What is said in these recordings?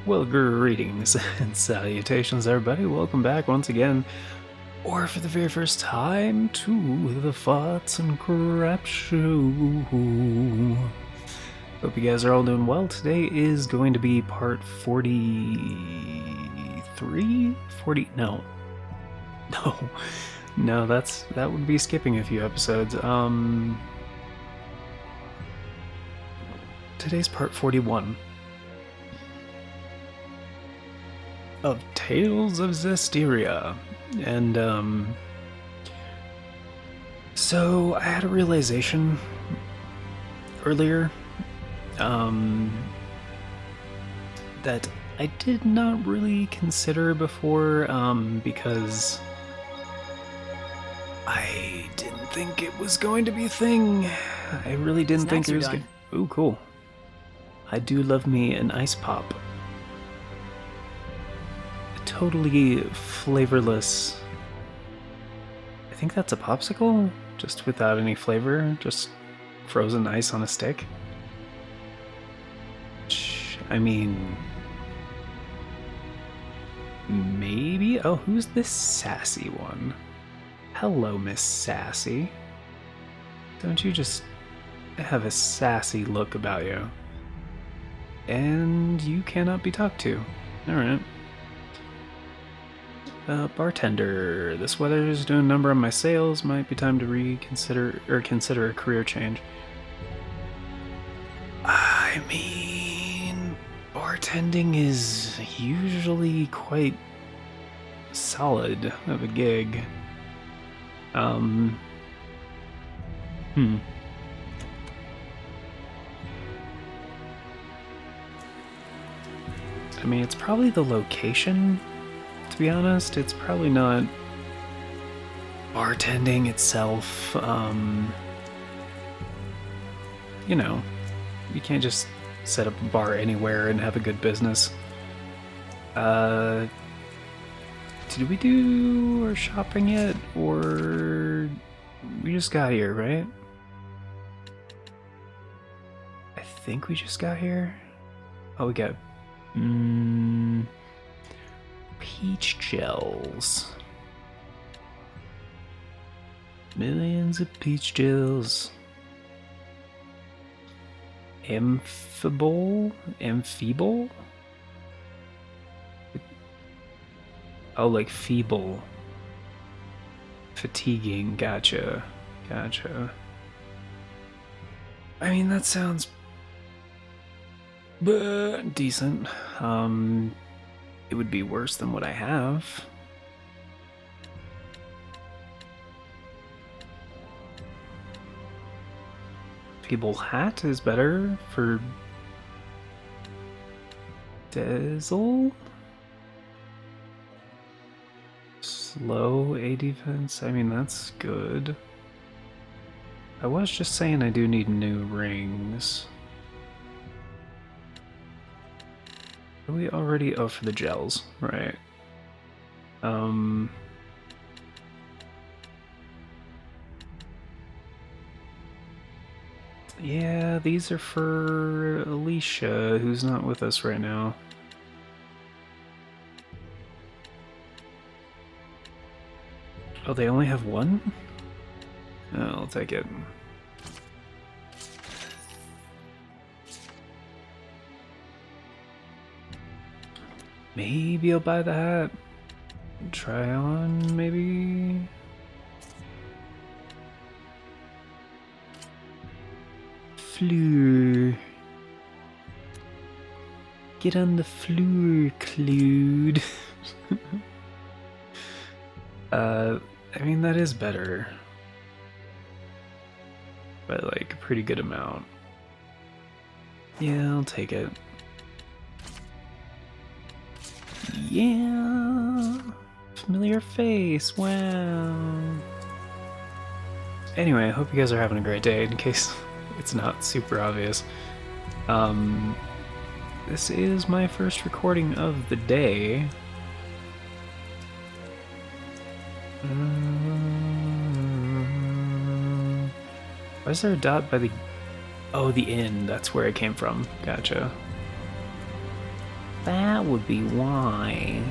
Well, greetings and salutations, everybody. Welcome back once again, or for the very first time, to the Farts and Crap Show. Hope you guys are all doing well. Today is going to be part 43? 40? No. No, that would be skipping a few episodes. Today's part 41 of Tales of Zestiria. And, so I had a realization earlier, that I did not really consider before, because I didn't think it was going to be a thing. I really didn't think it was going to... Ooh, cool. I do love me an ice pop. Totally flavorless. I think that's a popsicle, just without any flavor, just frozen ice on a stick. I mean, maybe? Oh, who's this sassy one? Hello, Miss Sassy. Don't you just have a sassy look about you? And you cannot be talked to. Alright. Bartender, this weather is doing a number on my sales. Might be time to reconsider or consider a career change. I mean, bartending is usually quite solid of a gig. I mean, it's probably the location. To be honest, it's probably not bartending itself. You know, you can't just set up a bar anywhere and have a good business. Did we do our shopping yet? Or we just got here, right? I think we just got here. Oh, we got... peach gels. Millions of peach gels. Amphible? Oh, like feeble. Fatiguing, gotcha. I mean, that sounds... decent. It would be worse than what I have. Feeble hat is better for Dazzle. Slow A defense. I mean, that's good. I was just saying I do need new rings. Are we already... Oh, for the gels, right. Yeah, these are for Alicia, who's not with us right now. Oh, they only have one? Oh, I'll take it. Maybe I'll buy the hat. Try on, maybe? Floor. Get on the floor, Clued. I mean, that is better. By, like, a pretty good amount. Yeah, I'll take it. Yeah, familiar face, wow. Anyway, I hope you guys are having a great day, in case it's not super obvious. This is my first recording of the day. Why is there a dot by the... Oh, the inn. That's where it came from. Gotcha. That would be why.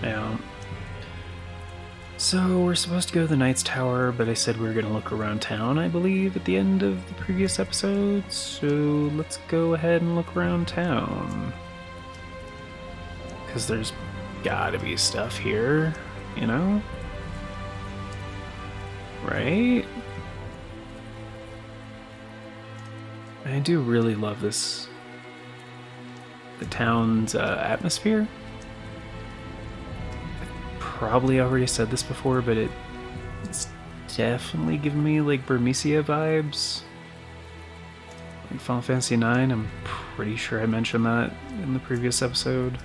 Yeah. So we're supposed to go to the Knight's Tower, but I said we were going to look around town, I believe, at the end of the previous episode. So let's go ahead and look around town. Because there's gotta be stuff here, you know? Right? I do really love this. The town's atmosphere. I've probably already said this before, but it's definitely giving me like Burmecia vibes. Like Final Fantasy IX, I'm pretty sure I mentioned that in the previous episode.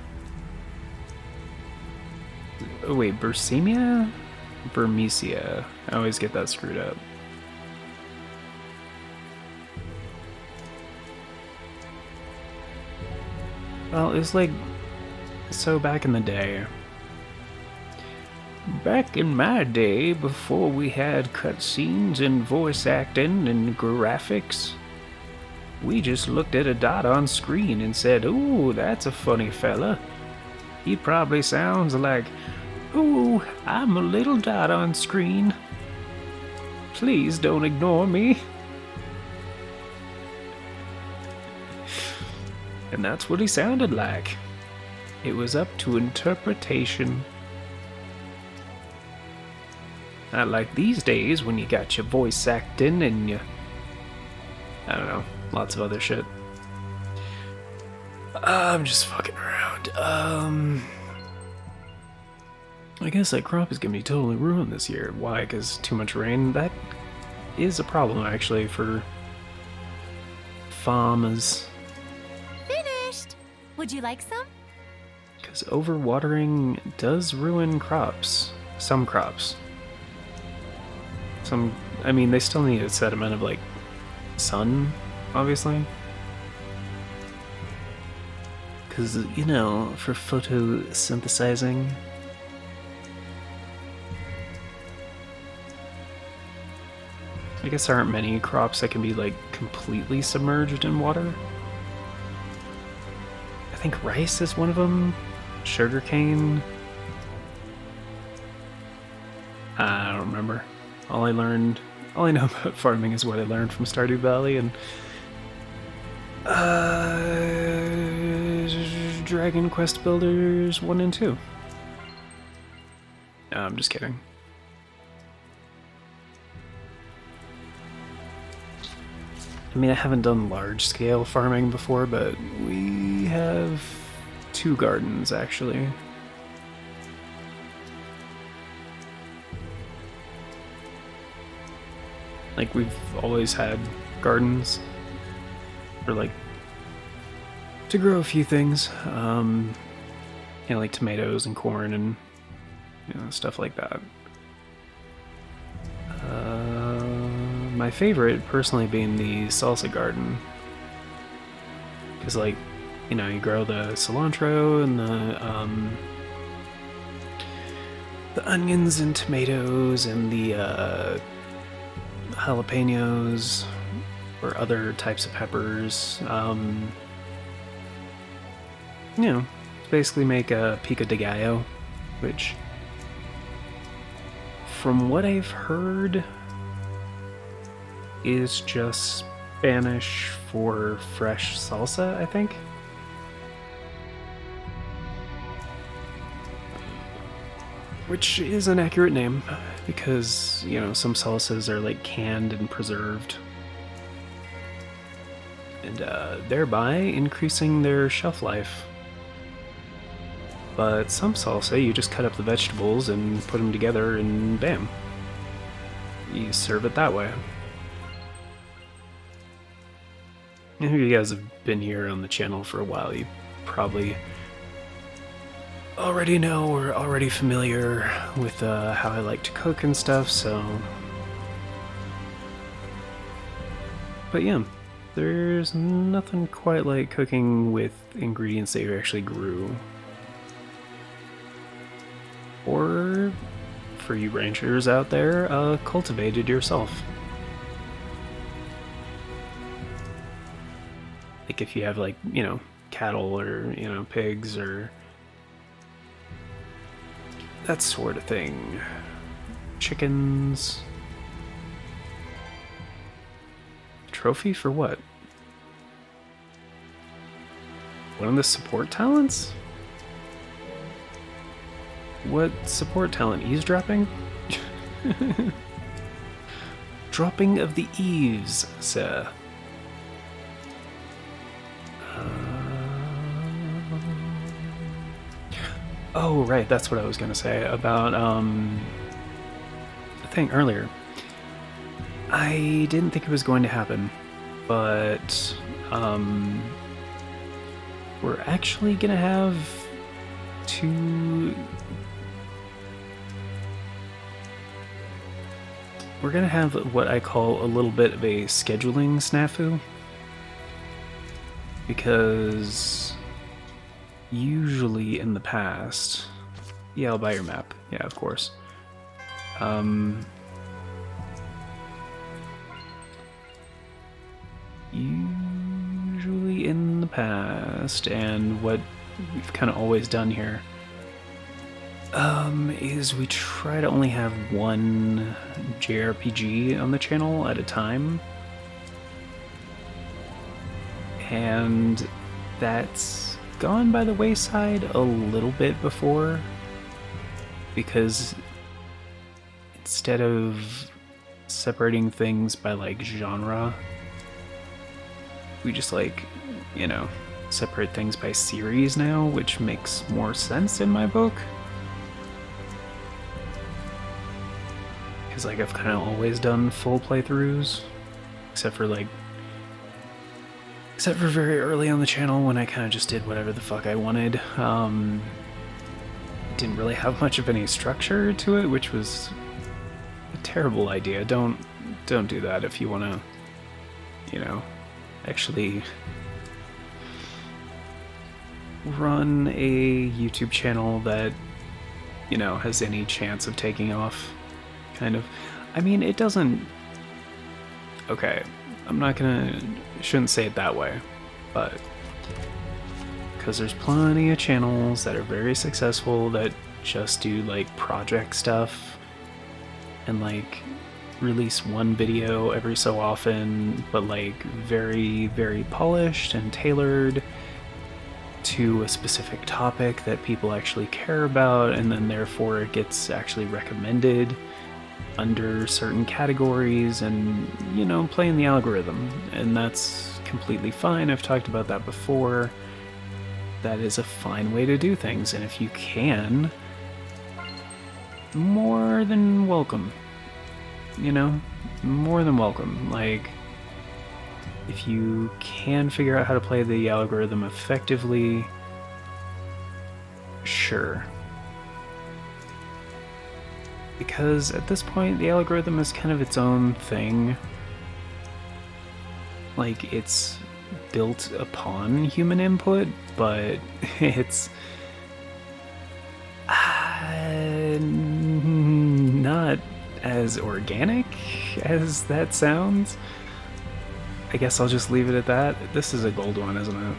Oh wait, Bursemia? Burmecia. I always get that screwed up. Well, it's like, so back in the day. Back in my day, before we had cutscenes and voice acting and graphics, we just looked at a dot on screen and said, "Ooh, that's a funny fella. He probably sounds like, ooh, I'm a little dot on screen. Please don't ignore me." And that's what he sounded like. It was up to interpretation. Not like these days when you got your voice acting and you... I don't know, lots of other shit. I'm just fucking around. I guess that crop is gonna be totally ruined this year. Why? Because too much rain? That is a problem, actually, for farmers. Finished! Would you like some? Because overwatering does ruin crops. Some crops. Some, I mean, they still need a set amount of, like, sun, obviously. Because, you know, for photosynthesizing. I guess there aren't many crops that can be, like, completely submerged in water. I think rice is one of them. Sugarcane. I don't remember. All I know about farming is what I learned from Stardew Valley and Dragon Quest Builders 1 and 2. No, I'm just kidding. I mean, I haven't done large-scale farming before, but we have 2 gardens, actually. Like, we've always had gardens for, like, to grow a few things. You know, like tomatoes and corn and, you know, stuff like that. My favorite, personally, being the salsa garden. Because, like, you know, you grow the cilantro and the onions and tomatoes and the jalapenos or other types of peppers. You know, basically make a pico de gallo, which, from what I've heard, is just Spanish for fresh salsa, I think. Which is an accurate name, because, you know, some salsas are like canned and preserved, and thereby increasing their shelf life. But some salsa, you just cut up the vegetables and put them together and bam. You serve it that way. If you guys have been here on the channel for a while, you probably already know or already familiar with how I like to cook and stuff, so... But yeah, there's nothing quite like cooking with ingredients that you actually grew. Or for you ranchers out there, cultivate it yourself. Like if you have like, you know, cattle or, you know, pigs or that sort of thing. Chickens. Trophy for what? One of the support talents? What support talent? Eavesdropping? Dropping of the eaves, sir. Oh, right, that's what I was gonna say about, the thing earlier. I didn't think it was going to happen, but, we're actually gonna have two... We're gonna have what I call a little bit of a scheduling snafu. Because usually in the past... Yeah, I'll buy your map. Yeah, of course. Usually in the past, and what we've kind of always done here, is we try to only have one JRPG on the channel at a time. And that's gone by the wayside a little bit before, because instead of separating things by like genre, we just like, you know, separate things by series now, which makes more sense in my book. Because like I've kind of always done full playthroughs, except for very early on the channel when I kind of just did whatever the fuck I wanted. Didn't really have much of any structure to it, which was a terrible idea. Don't do that if you want to, you know, actually run a YouTube channel that, you know, has any chance of taking off, kind of. I mean, it doesn't... Okay, shouldn't say it that way, but because there's plenty of channels that are very successful that just do like project stuff and like release one video every so often, but like very, very polished and tailored to a specific topic that people actually care about, and then therefore it gets actually recommended under certain categories and, you know, playing the algorithm. And that's completely fine. I've talked about that before. That is a fine way to do things, and if you can, more than welcome. You know, more than welcome. Like, if you can figure out how to play the algorithm effectively, sure. Because at this point, the algorithm is kind of its own thing. Like, it's built upon human input, but it's not as organic as that sounds. I guess I'll just leave it at that. This is a gold one, isn't it?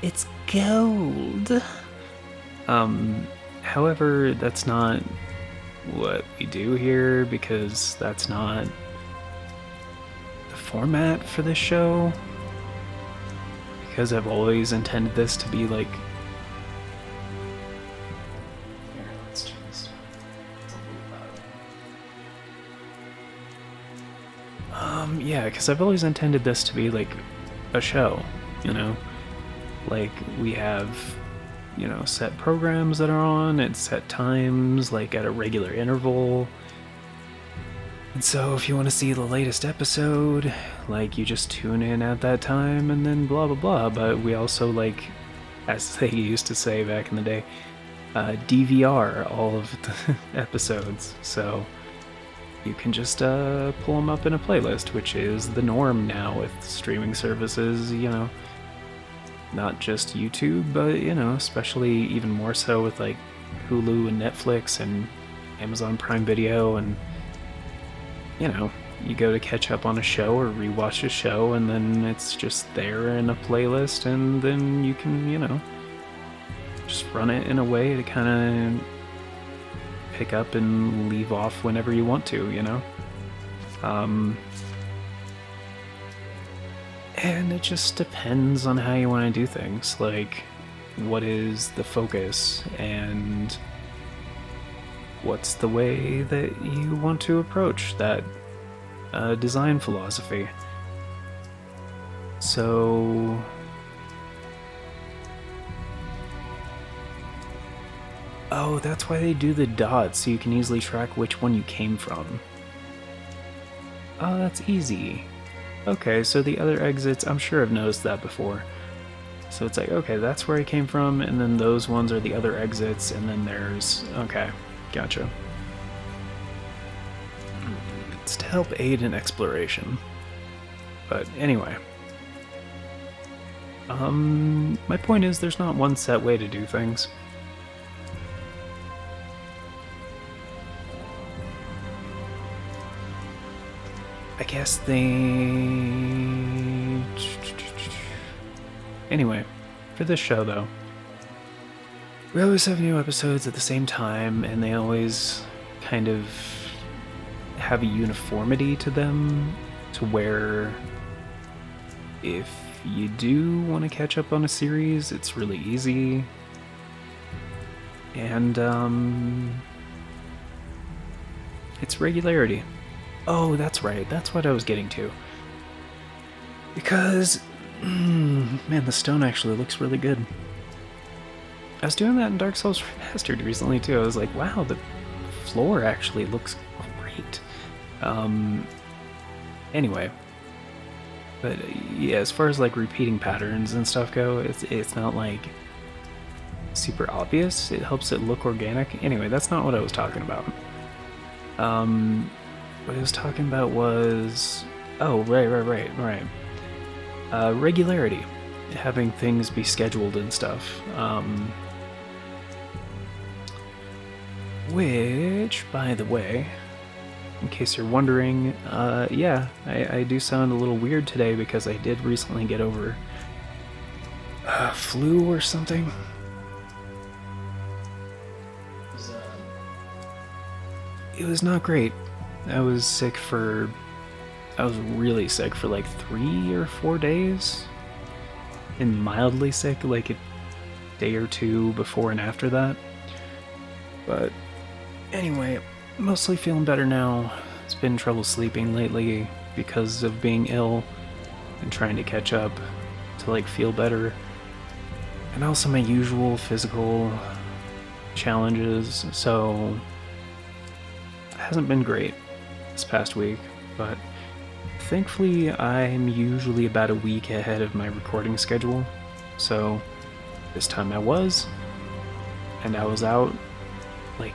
It's gold! However, that's not what we do here, because that's not the format for this show. Because I've always intended this to be like... Here, let's turn this down. It's a little loud. Yeah, because I've always intended this to be like a show, you know? Like, we have, you know, set programs that are on at set times, like at a regular interval. And so if you want to see the latest episode, like, you just tune in at that time and then blah blah blah. But we also, like, as they used to say back in the day, DVR all of the episodes. So you can just pull them up in a playlist, which is the norm now with streaming services, you know. Not just YouTube, but, you know, especially even more so with like Hulu and Netflix and Amazon Prime Video, and you know, you go to catch up on a show or rewatch a show, and then it's just there in a playlist, and then you can, you know, just run it in a way to kind of pick up and leave off whenever you want to, you know? And it just depends on how you want to do things. Like, what is the focus, and what's the way that you want to approach that design philosophy. So oh, that's why they do the dots, so you can easily track which one you came from. Oh, that's easy. Okay, so the other exits, I'm sure I've noticed that before. So it's like, okay, that's where I came from, and then those ones are the other exits, and then there's... Okay, gotcha. It's to help aid in exploration. But anyway. My point is, there's not one set way to do things. I guess they... Anyway, for this show though, we always have new episodes at the same time, and they always kind of have a uniformity to them, to where if you do want to catch up on a series, it's really easy. And it's regularity. Oh, that's right, that's what I was getting to. Because, man, the stone actually looks really good. I was doing that in Dark Souls Remastered recently too. I was like, wow, the floor actually looks great. Anyway. But yeah, as far as like repeating patterns and stuff go, it's not like super obvious. It helps it look organic. Anyway, that's not what I was talking about. What I was talking about was... Oh, right. Regularity. Having things be scheduled and stuff. Which, by the way, in case you're wondering, yeah, I do sound a little weird today because I did recently get over flu or something. It was not great. I was really sick for like 3 or 4 days, and mildly sick like a day or two before and after that. But anyway, mostly feeling better now. It's been trouble sleeping lately because of being ill and trying to catch up to like feel better, and also my usual physical challenges, so it hasn't been great this past week, but thankfully I'm usually about a week ahead of my recording schedule, so this time I was, and I was out, like,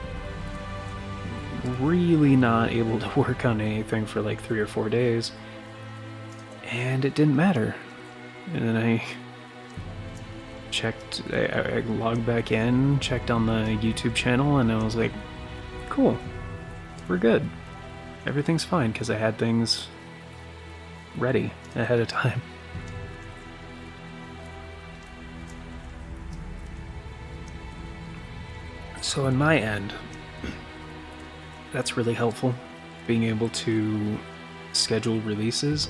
really not able to work on anything for like 3 or 4 days, and it didn't matter. And then I checked, I logged back in, checked on the YouTube channel, and I was like, cool, we're good. Everything's fine, because I had things ready ahead of time. So on my end, that's really helpful, being able to schedule releases,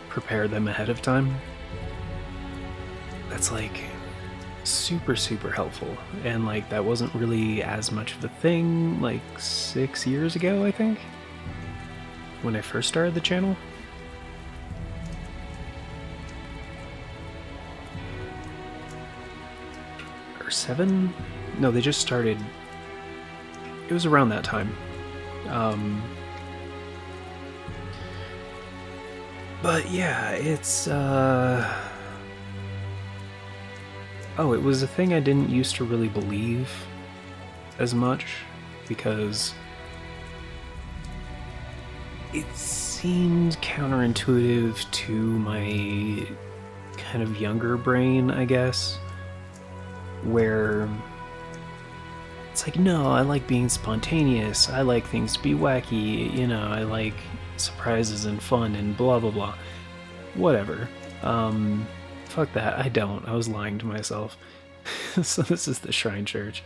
prepare them ahead of time. That's like super helpful, and like that wasn't really as much of a thing like 6 years ago, I think, when I first started the channel. Or 7? No, they just started. It was around that time. But yeah, it's oh, it was a thing I didn't used to really believe as much, because it seemed counterintuitive to my kind of younger brain, I guess, where It's like, no, I like being spontaneous. I like things to be wacky. You know, I like surprises and fun and blah blah blah. Whatever. Fuck that. I don't. I was lying to myself. So this is the Shrine Church.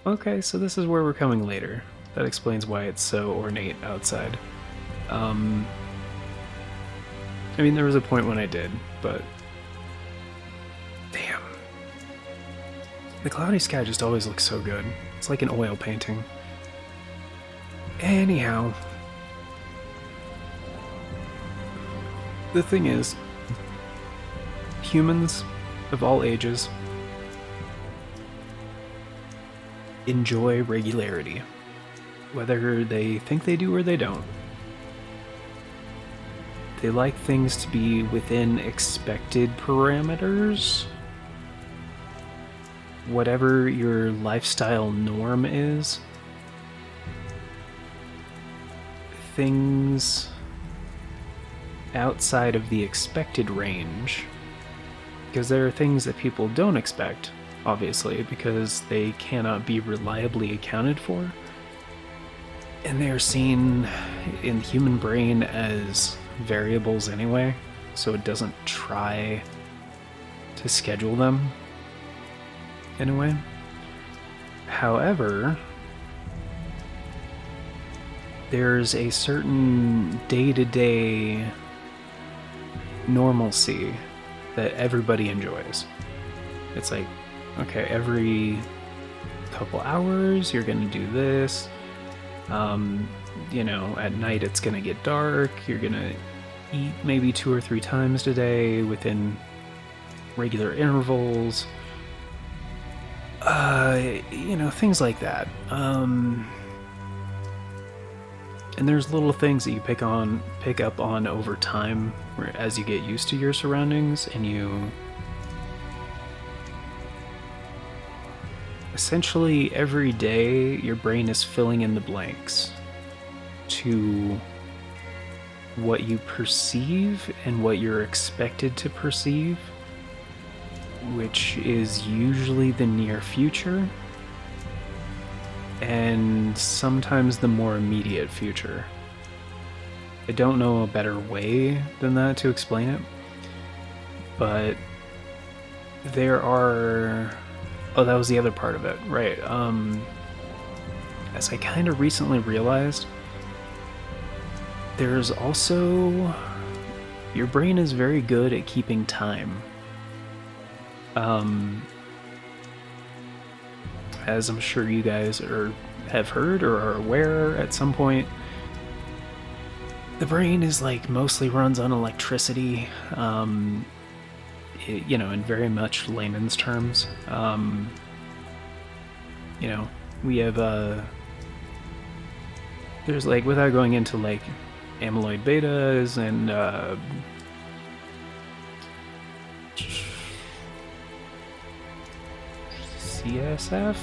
Okay, so this is where we're coming later. That explains why it's so ornate outside. I mean, there was a point when I did, but damn. The cloudy sky just always looks so good. It's like an oil painting. Anyhow, the thing is, humans of all ages enjoy regularity, whether they think they do or they don't. They like things to be within expected parameters. Whatever your lifestyle norm is, things outside of the expected range, because there are things that people don't expect, obviously, because they cannot be reliably accounted for, and they are seen in the human brain as variables anyway, so it doesn't try to schedule them in a way. However, there's a certain day-to-day normalcy that everybody enjoys. It's like, okay, every couple hours you're gonna do this. You know, at night it's gonna get dark. You're gonna eat maybe 2 or 3 times a day within regular intervals. You know, things like that. And there's little things that you pick up on over time, as you get used to your surroundings, and you essentially every day your brain is filling in the blanks to what you perceive and what you're expected to perceive, which is usually the near future and sometimes the more immediate future. I don't know a better way than that to explain it, but there are... Oh, that was the other part of it, right. As I kind of recently realized, there's also... Your brain is very good at keeping time. As I'm sure you guys have heard or are aware at some point, the brain is like mostly runs on electricity, you know, in very much layman's terms. You know, we have, there's like, without going into like amyloid betas and, CSF?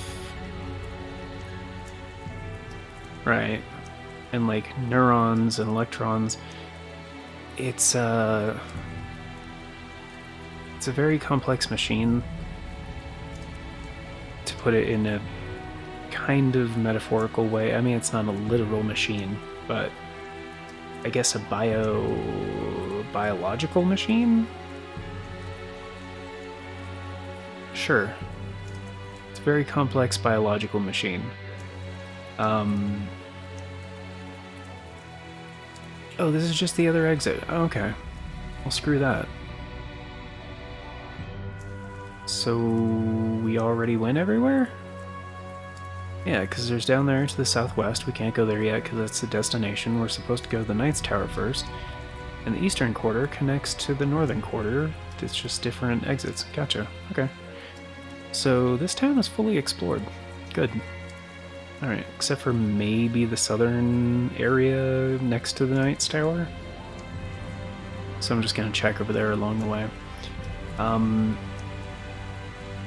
Right. And like neurons and electrons. It's a very complex machine, to put it in a kind of metaphorical way. I mean, it's not a literal machine, but I guess a biological machine? Sure. It's a very complex biological machine. Oh, this is just the other exit. Okay. Well, screw that. So, we already went everywhere? Yeah, because there's down there to the southwest. We can't go there yet because that's the destination. We're supposed to go to the Knight's Tower first. And the eastern quarter connects to the northern quarter. It's just different exits. Gotcha. Okay. So, this town is fully explored. Good. Alright, except for maybe the southern area next to the Knight's Tower. So I'm just gonna check over there along the way.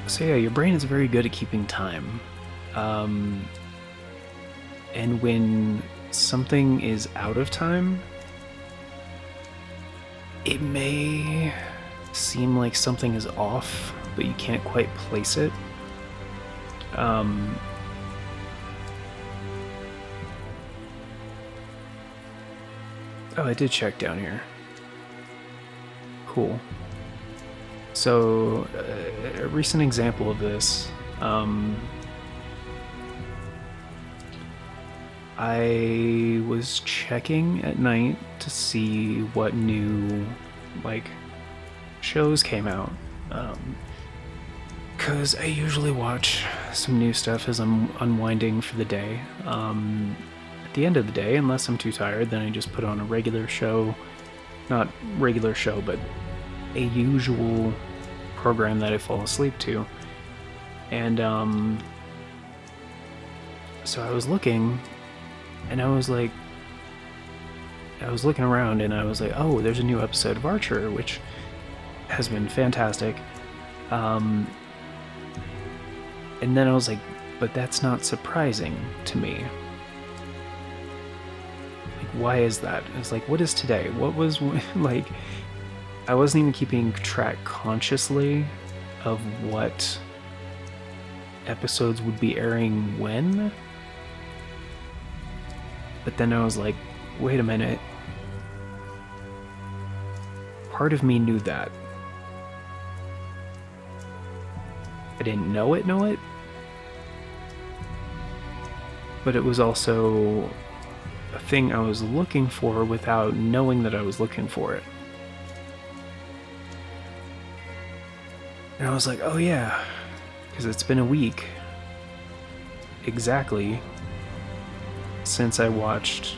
So yeah, your brain is very good at keeping time. And when something is out of time, it may seem like something is off, but you can't quite place it. Oh, I did check down here. Cool. So, a recent example of this, I was checking at night to see what new, like, shows came out. Because I usually watch some new stuff as I'm unwinding for the day. At the end of the day, unless I'm too tired, then I just put on a regular show. Not regular show, but a usual program that I fall asleep to. And so I was looking, and I was looking around, and I was like, oh, there's a new episode of Archer, which has been fantastic. And then I was like, but that's not surprising to me. Like, why is that? I was like, what is today? What was, like, I wasn't even keeping track consciously of what episodes would be airing when. But then I was like, wait a minute. Part of me knew that. I didn't know it, but it was also a thing I was looking for without knowing that I was looking for it. And I was like, oh yeah, because it's been a week exactly since I watched,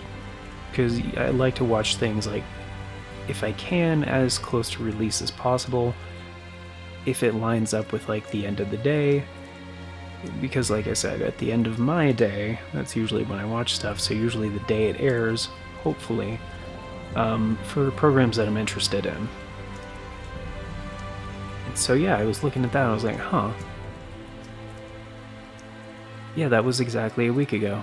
because I like to watch things like, if I can, as close to release as possible, if it lines up with like the end of the day, because like I said, at the end of my day, that's usually when I watch stuff, so usually the day it airs, hopefully, for programs that I'm interested in. And so yeah, I was looking at that and I was like, huh. Yeah, that was exactly a week ago.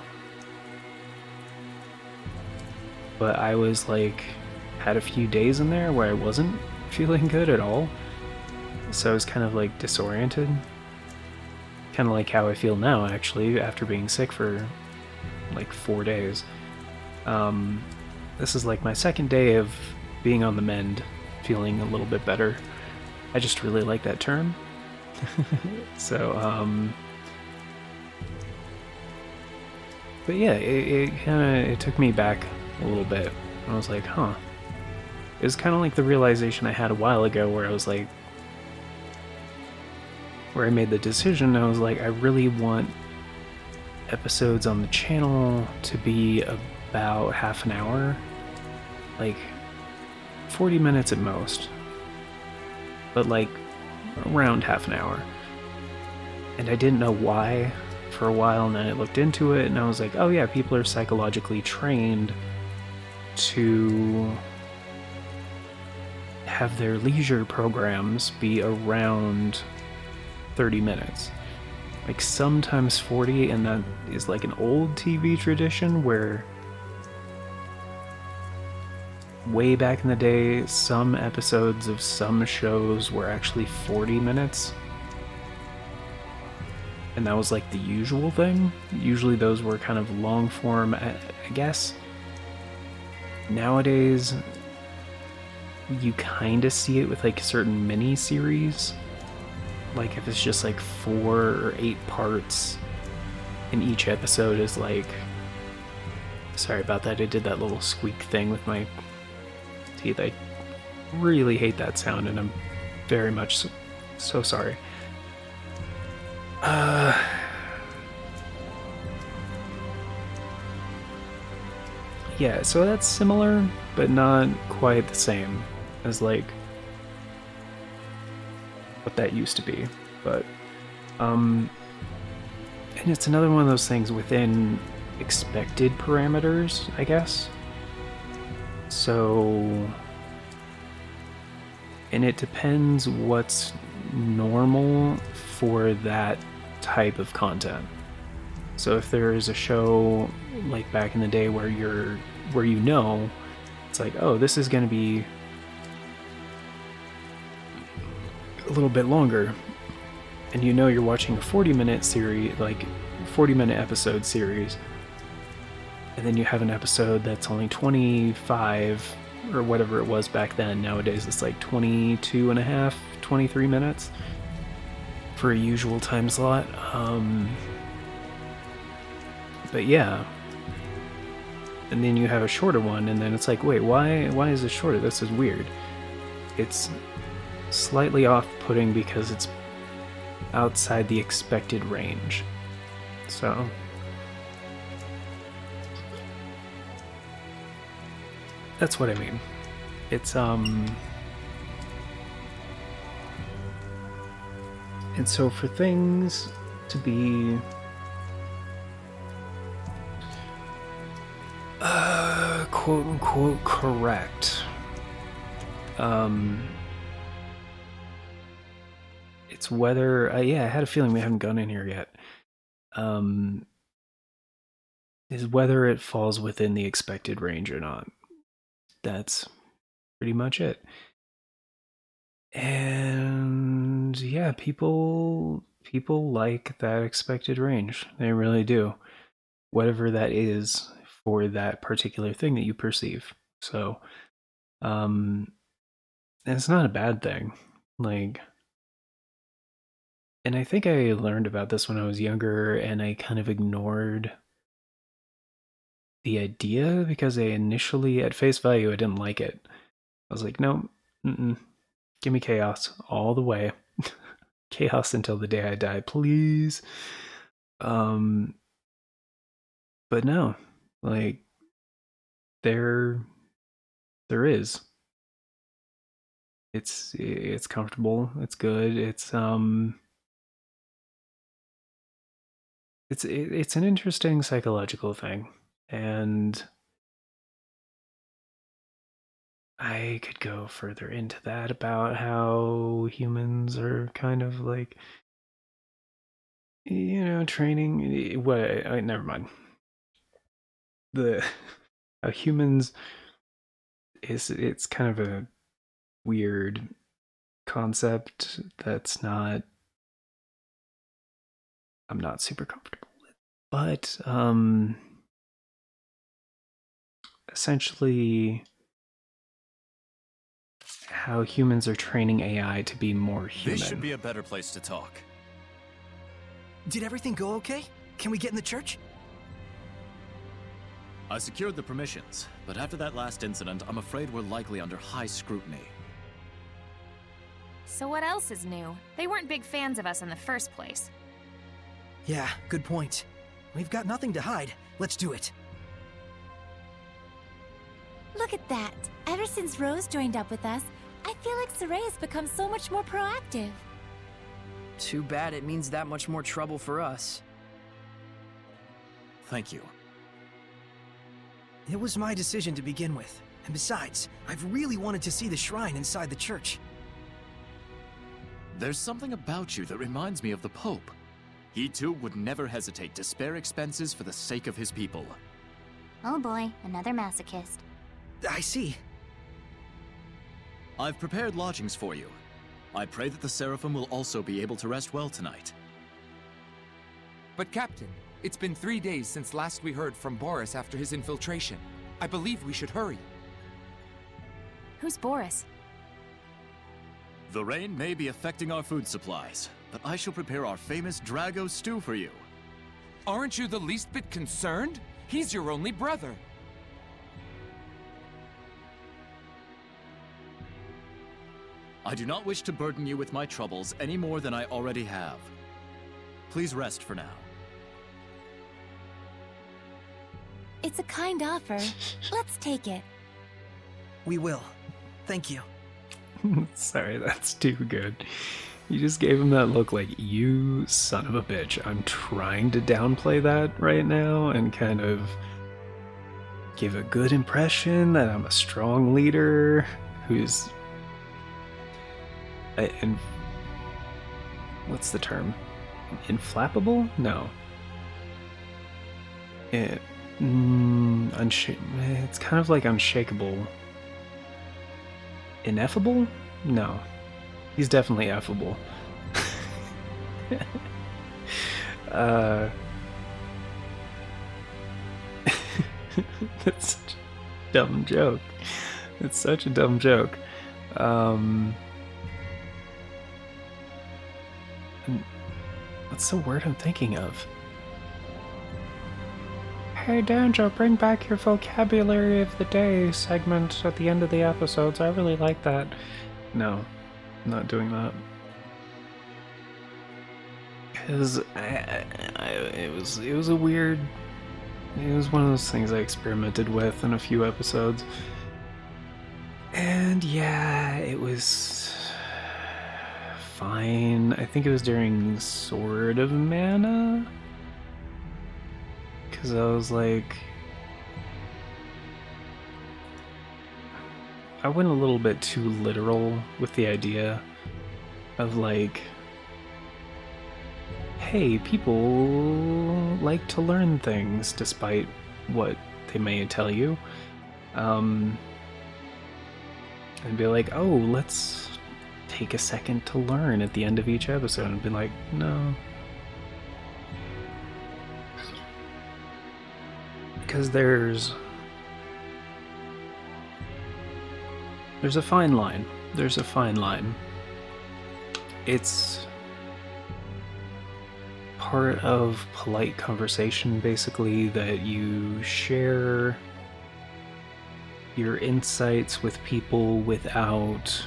But I was like, had a few days in there where I wasn't feeling good at all. So I was kind of like disoriented. Kind of like how I feel now, actually, after being sick for like 4 days. This is like my second day of being on the mend, feeling a little bit better. I just really like that term. So, but yeah, it took me back a little bit. I was like, huh. It was kind of like the realization I had a while ago where I was like, where I made the decision, I was like, I really want episodes on the channel to be about half an hour, like 40 minutes at most, but like around half an hour. And I didn't know why for a while, and then I looked into it and I was like, oh yeah, people are psychologically trained to have their leisure programs be around 30 minutes, like sometimes 40, and that is like an old TV tradition where way back in the day some episodes of some shows were actually 40 minutes, and that was like the usual thing. Usually those were kind of long form, I guess. Nowadays you kind of see it with like certain mini series. Like if it's just like 4 or 8 parts and each episode is like, sorry about that, I did that little squeak thing with my teeth. I really hate that sound and I'm very much so sorry. Yeah, so that's similar, but not quite the same as like what that used to be. But and it's another one of those things within expected parameters, I guess. So, and it depends what's normal for that type of content. So if there is a show like back in the day where you know it's like, oh, this is going to be a little bit longer, and you know you're watching a 40-minute series, like 40-minute episode series, and then you have an episode that's only 25 or whatever it was back then. Nowadays it's like 22 and a half, 23 minutes for a usual time slot. But yeah, and then you have a shorter one, and then it's like, wait, why is it shorter? This is weird. It's slightly off-putting because it's outside the expected range. So that's what I mean. It's and so for things to be quote unquote correct, it's whether yeah, I had a feeling we haven't gone in here yet. Is whether it falls within the expected range or not. That's pretty much it. And yeah, people like that expected range. They really do. Whatever that is for that particular thing that you perceive. So, and it's not a bad thing. Like, and I think I learned about this when I was younger, and I kind of ignored the idea because I initially, at face value, I didn't like it. I was like, no, give me chaos all the way. Chaos until the day I die, please. But no, like there is. It's comfortable. It's good. It's an interesting psychological thing, and I could go further into that about how humans are kind of like, training. What? Never mind. The how humans it's kind of a weird concept that's not I'm not super comfortable with. But essentially how humans are training AI to be more human. This should be a better place to talk. Did everything go okay? Can we get in the church? I secured the permissions, but after that last incident, I'm afraid we're likely under high scrutiny. So what else is new? They weren't big fans of us in the first place. Yeah, good point. We've got nothing to hide. Let's do it. Look at that. Ever since Rose joined up with us, I feel like Saray has become so much more proactive. Too bad it means that much more trouble for us. Thank you. It was my decision to begin with. And besides, I've really wanted to see the shrine inside the church. There's something about you that reminds me of the Pope. He too would never hesitate to spare expenses for the sake of his people. Oh boy, another masochist. I see. I've prepared lodgings for you. I pray that the Seraphim will also be able to rest well tonight. But Captain, it's been 3 days since last we heard from Boris after his infiltration. I believe we should hurry. Who's Boris? The rain may be affecting our food supplies, but I shall prepare our famous Drago stew for you. Aren't you the least bit concerned? He's your only brother. I do not wish to burden you with my troubles any more than I already have. Please rest for now. It's a kind offer. Let's take it. We will. Thank you. Sorry, that's too good. You just gave him that look like, you son of a bitch. I'm trying to downplay that right now and kind of give a good impression that I'm a strong leader who's... and what's the term? Inflappable? No. It's kind of like unshakable. Ineffable? No. He's definitely effable. That's such a dumb joke. It's such a dumb joke. What's the word I'm thinking of? Hey Danjo, bring back your vocabulary of the day segment at the end of the episodes. I really like that. No, I'm not doing that. Because it was a weird... It was one of those things I experimented with in a few episodes. And yeah, it was fine. I think it was during Sword of Mana. Because I was like... I went a little bit too literal with the idea of like... Hey, people like to learn things despite what they may tell you. And be like, oh, let's take a second to learn at the end of each episode. And be like, no. Because there's a fine line. There's a fine line. It's part of polite conversation, basically, that you share your insights with people without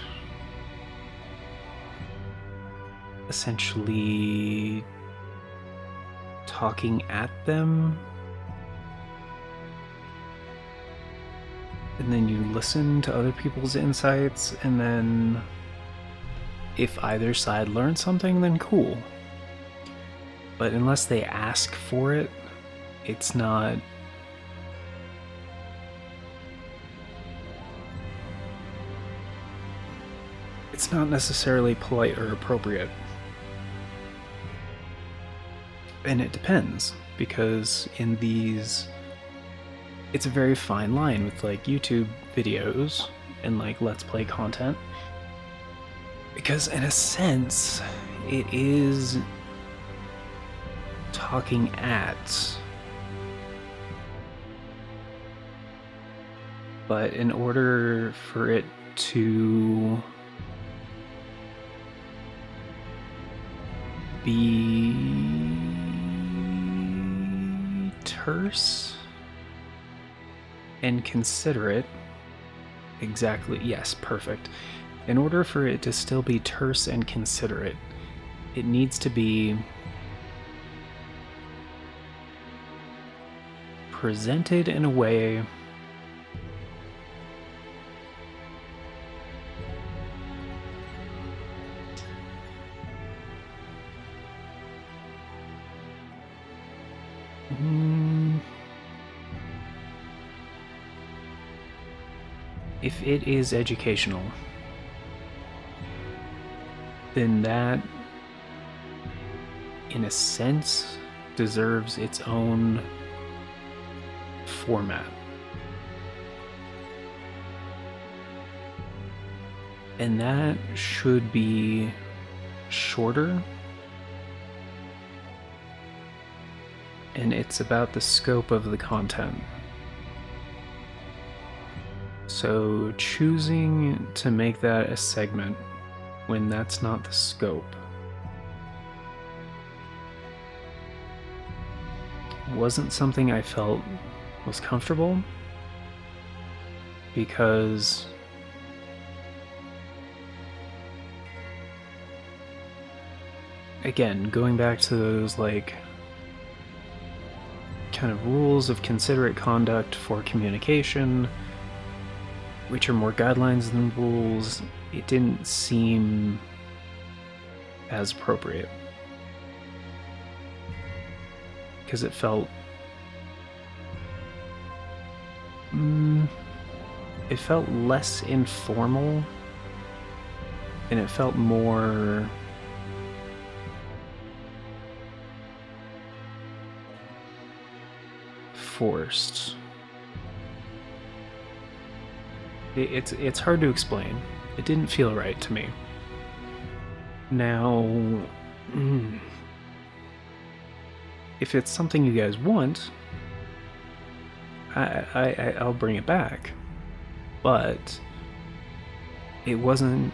essentially talking at them. And then you listen to other people's insights, and then if either side learns something, then cool. But unless they ask for it, it's not... It's not necessarily polite or appropriate. And it depends, because in these... It's a very fine line with like YouTube videos and like Let's Play content. Because in a sense, it is talking at. But in order for it to be terse and considerate, exactly, yes, perfect. In order for it to still be terse and considerate, it needs to be presented in a way if it is educational, then that, in a sense, deserves its own format. And that should be shorter, and it's about the scope of the content. So choosing to make that a segment when that's not the scope wasn't something I felt was comfortable, because again, going back to those like kind of rules of considerate conduct for communication, which are more guidelines than rules, it didn't seem as appropriate. Because it felt... it felt less informal, and it felt more... forced. It's hard to explain. It didn't feel right to me. Now, If it's something you guys want, I'll bring it back. But it wasn't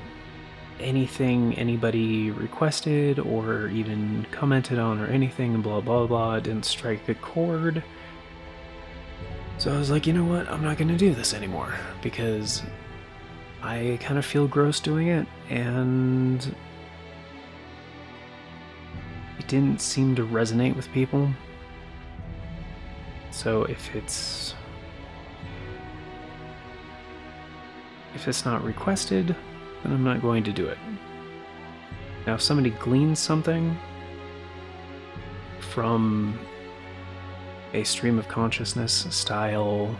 anything anybody requested or even commented on or anything, and blah blah blah. It didn't strike a chord. So I was like, you know what? I'm not going to do this anymore because I kind of feel gross doing it, and it didn't seem to resonate with people. So if it's not requested, then I'm not going to do it. Now, if somebody gleans something from a stream of consciousness style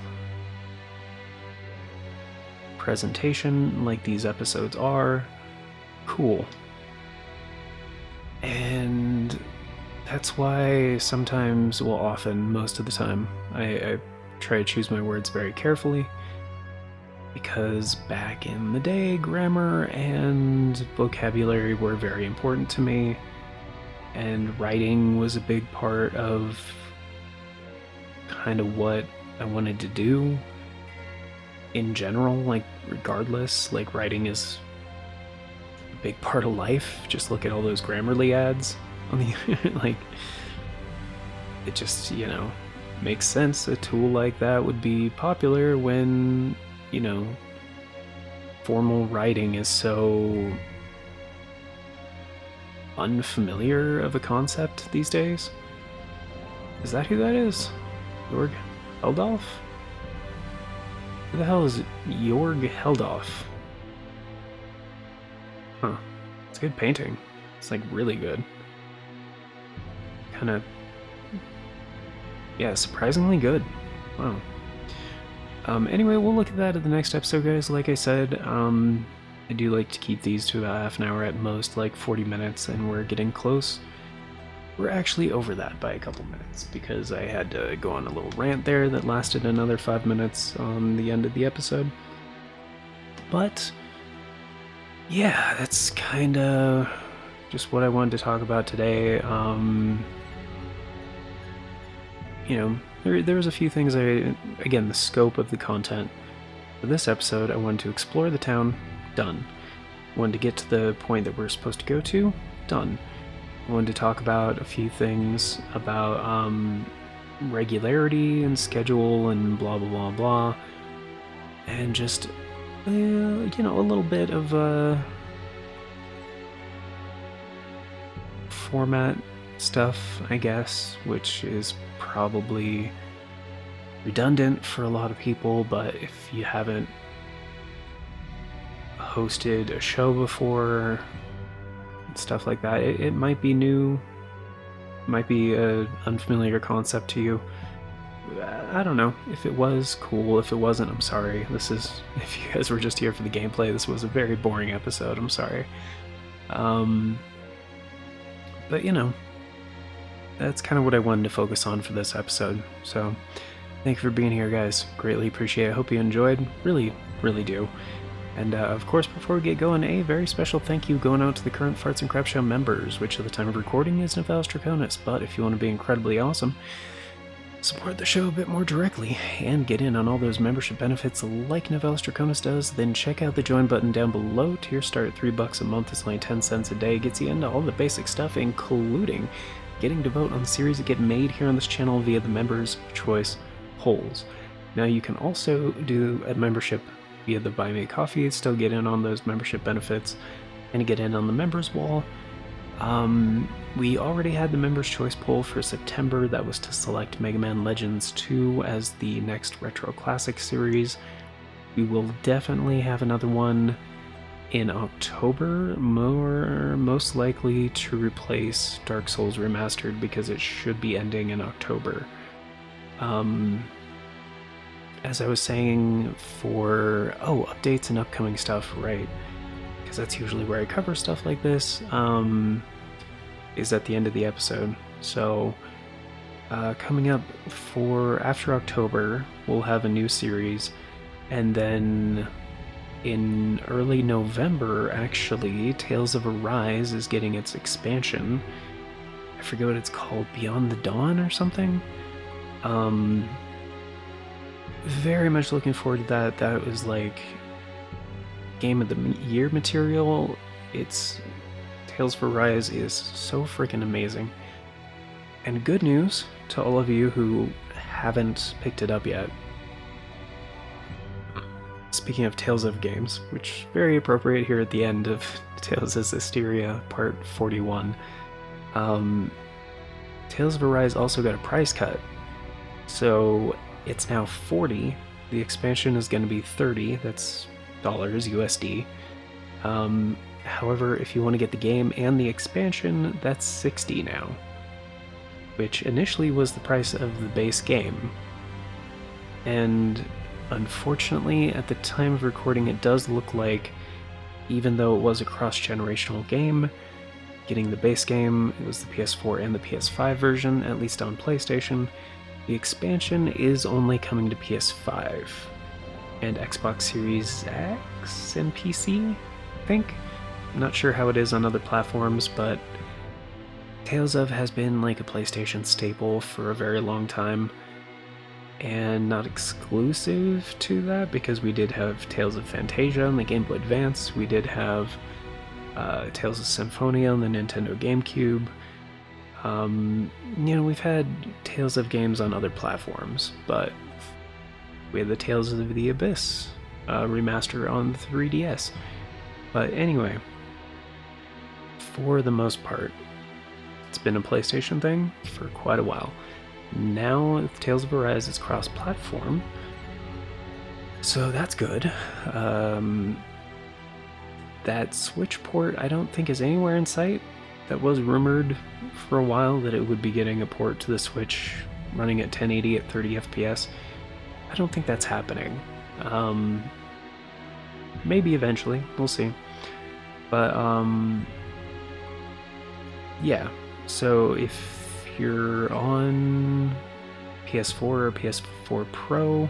presentation like these episodes are, cool. And that's why sometimes, well, often, most of the time, I try to choose my words very carefully, because back in the day, grammar and vocabulary were very important to me, and writing was a big part of kind of what I wanted to do in general, like regardless, like writing is a big part of life. Just look at all those Grammarly ads on the like, it just, you know, makes sense. A tool like that would be popular when, you know, formal writing is so unfamiliar of a concept these days. Is that who that is? Jorg Heldolf? Who the hell is Jorg Heldolf? Huh. It's a good painting. It's like really good. Kind of, yeah, surprisingly good. Wow. Anyway, we'll look at that in the next episode, guys. Like I said, I do like to keep these to about half an hour at most, like 40 minutes, and we're getting close. We're actually over that by a couple minutes, because I had to go on a little rant there that lasted another 5 minutes on the end of the episode. But, yeah, that's kind of just what I wanted to talk about today. You know, there was a few things again, the scope of the content for this episode, I wanted to explore the town, done. I wanted to get to the point that we're supposed to go to, done. I wanted to talk about a few things about regularity and schedule and blah blah blah blah, and just you know, a little bit of format stuff, I guess, which is probably redundant for a lot of people, but if you haven't hosted a show before, stuff like that, it might be new, might be an unfamiliar concept to you. I don't know. If it was, cool. If it wasn't, I'm sorry. This is, if you guys were just here for the gameplay, this was a very boring episode. I'm sorry. But you know, that's kind of what I wanted to focus on for this episode. So thank you for being here, guys. Greatly appreciate it. Hope you enjoyed. Really, really do. And of course, before we get going, a very special thank you going out to the current Farts and Crap Show members, which at the time of recording is Novelis Draconis. But if you want to be incredibly awesome, support the show a bit more directly, and get in on all those membership benefits like Novelis Draconis does, then check out the join button down below. Tier start at $3 a month. It's only 10 cents a day. Gets you into all the basic stuff, including getting to vote on the series that get made here on this channel via the Members' Choice polls. Now you can also do a membership via the Buy Me a Coffee, still get in on those membership benefits, and get in on the Members Wall. We already had the Members' Choice poll for September. That was to select Mega Man Legends 2 as the next Retro Classic series. We will definitely have another one in October, most likely to replace Dark Souls Remastered, because it should be ending in October. As I was saying, for updates and upcoming stuff, right, because that's usually where I cover stuff like this, is at the end of the episode. So coming up for after October, we'll have a new series, and then in early November, actually, Tales of Arise is getting its expansion. I forget what it's called, Beyond the Dawn or something? Very much looking forward to that. That was like Game of the Year material. It's Tales of Arise is so freaking amazing. And good news to all of you who haven't picked it up yet. Speaking of Tales of games, which is very appropriate here at the end of Tales of Zestiria Part 41, Tales of Arise also got a price cut. So it's now $40. The expansion is going to be $30. That's dollars USD. However, if you want to get the game and the expansion, that's $60 now, which initially was the price of the base game. And unfortunately, at the time of recording, it does look like, even though it was a cross-generational game, getting the base game, it was the PS4 and the PS5 version, at least on PlayStation, the expansion is only coming to PS5 and Xbox Series X and PC, I think. I'm not sure how it is on other platforms, but Tales of has been like a PlayStation staple for a very long time, and not exclusive to that, because we did have Tales of Fantasia on the Game Boy Advance, we did have Tales of Symphonia on the Nintendo GameCube. We've had Tales of games on other platforms, but we had the Tales of the Abyss remaster on the 3DS. But anyway, for the most part, it's been a PlayStation thing for quite a while. Now, Tales of Arise is cross-platform, so that's good. That Switch port I don't think is anywhere in sight. That was rumored for a while that it would be getting a port to the Switch running at 1080 at 30 FPS. I don't think that's happening. Maybe eventually, we'll see. But yeah, so if you're on PS4 or PS4 Pro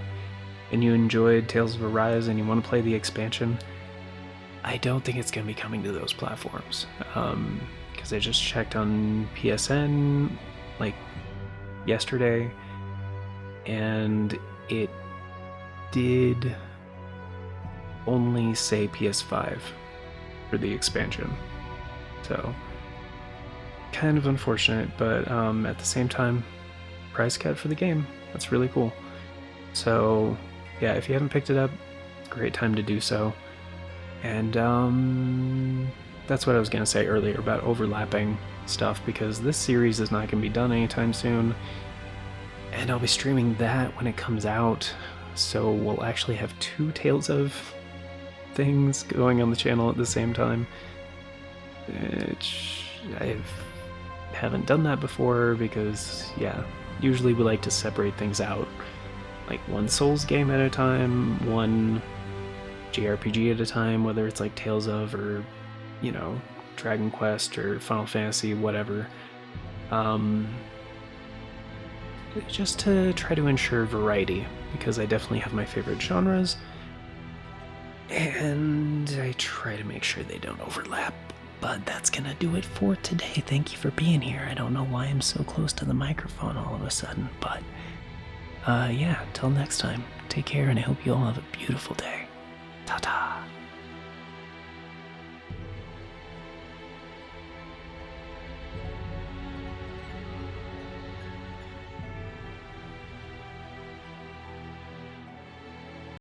and you enjoyed Tales of Arise and you want to play the expansion, I don't think it's going to be coming to those platforms. Because I just checked on PSN like yesterday, and it did only say PS5 for the expansion. So kind of unfortunate, but at the same time, price cut for the game. That's really cool. So yeah, if you haven't picked it up, great time to do so. And that's what I was going to say earlier about overlapping stuff, because this series is not going to be done anytime soon, and I'll be streaming that when it comes out, so we'll actually have two Tales of things going on the channel at the same time, which I haven't done that before, because yeah, usually we like to separate things out, like one Souls game at a time, one JRPG at a time, whether it's like Tales of or, you know, Dragon Quest or Final Fantasy, whatever. Just to try to ensure variety, because I definitely have my favorite genres, and I try to make sure they don't overlap. But that's gonna do it for today. Thank you for being here. I don't know why I'm so close to the microphone all of a sudden, but yeah, till next time, take care, and I hope you all have a beautiful day. Ta-ta!